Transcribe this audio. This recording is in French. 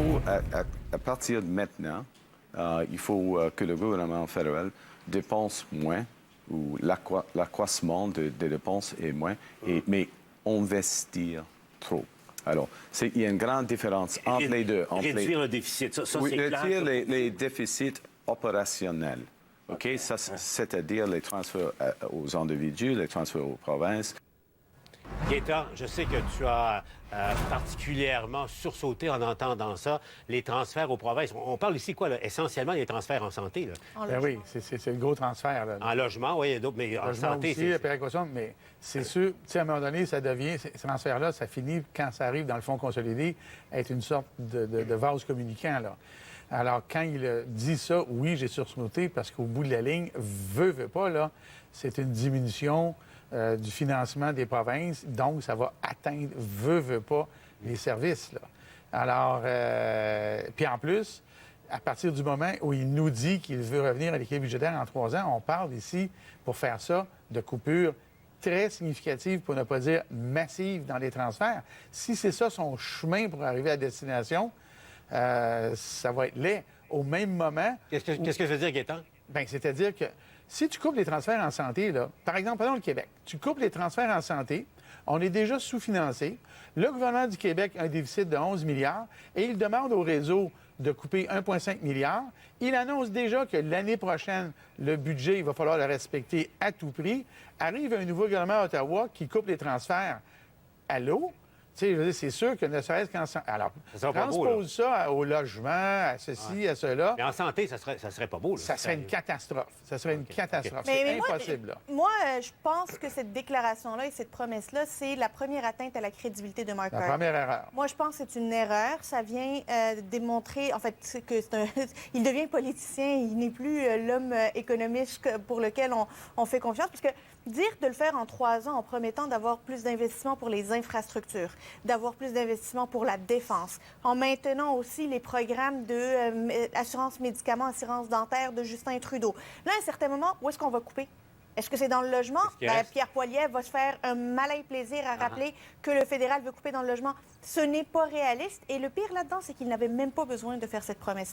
faut, à partir de maintenant, il faut que le gouvernement fédéral dépense moins, ou l'accroissement des dépenses est moins, mais investir trop. Alors, il y a une grande différence entre les deux. Réduire le déficit, ça oui, c'est clair. réduire les déficits opérationnels. OK? Ça, c'est-à-dire les transferts aux individus, les transferts aux provinces. Gaétan, je sais que tu as particulièrement sursauté en entendant ça, les transferts aux provinces. On parle ici, quoi, là, essentiellement des transferts en santé. Là. Ben oui, c'est le gros transfert. Là. En logement, oui, mais en Logement santé, aussi, la péréquation, mais c'est sûr, tu sais, à un moment donné, ça devient, ces transferts-là, ça finit, quand ça arrive dans le fonds consolidé, à être une sorte de vase communicant, là. Alors, quand il a dit ça, oui, j'ai sursauté parce qu'au bout de la ligne, veut pas, là, c'est une diminution du financement des provinces. Donc, ça va atteindre, veut pas, les services, là. Alors, puis en plus, à partir du moment où il nous dit qu'il veut revenir à l'équilibre budgétaire en 3 ans, on parle ici, pour faire ça, de coupures très significatives, pour ne pas dire massives, dans les transferts. Si c'est ça son chemin pour arriver à destination, ça va être laid. Au même moment... Qu'est-ce que je veux dire, Gaétan? Bien, c'est-à-dire que si tu coupes les transferts en santé, là, par exemple, prenons le Québec, tu coupes les transferts en santé, on est déjà sous-financé. Le gouvernement du Québec a un déficit de 11 milliards et il demande au réseau de couper 1,5 milliard. Il annonce déjà que l'année prochaine, le budget, il va falloir le respecter à tout prix. Arrive un nouveau gouvernement à Ottawa qui coupe les transferts à l'eau. Tu sais, je veux dire, c'est sûr que ne serait-ce qu'en santé. Alors, transpose ça au logement, à ceci, à cela. Mais en santé, ça serait pas beau. Là. Ça serait une catastrophe. Ça serait une catastrophe. Mais C'est impossible, là. Moi, je pense que cette déclaration-là et cette promesse-là, c'est la première atteinte à la crédibilité de Mark La Carney. première erreur. Moi, je pense que c'est une erreur. Ça vient démontrer, en fait, que il devient politicien. Il n'est plus l'homme économiste pour lequel on fait confiance. Parce que dire de le faire en 3 ans en promettant d'avoir plus d'investissements pour les infrastructures, d'avoir plus d'investissements pour la défense, en maintenant aussi les programmes d'assurance médicaments, assurance dentaire de Justin Trudeau. Là, à un certain moment, où est-ce qu'on va couper? Est-ce que c'est dans le logement? Pierre Poilievre va se faire un malin plaisir à rappeler que le fédéral veut couper dans le logement. Ce n'est pas réaliste. Et le pire là-dedans, c'est qu'il n'avait même pas besoin de faire cette promesse.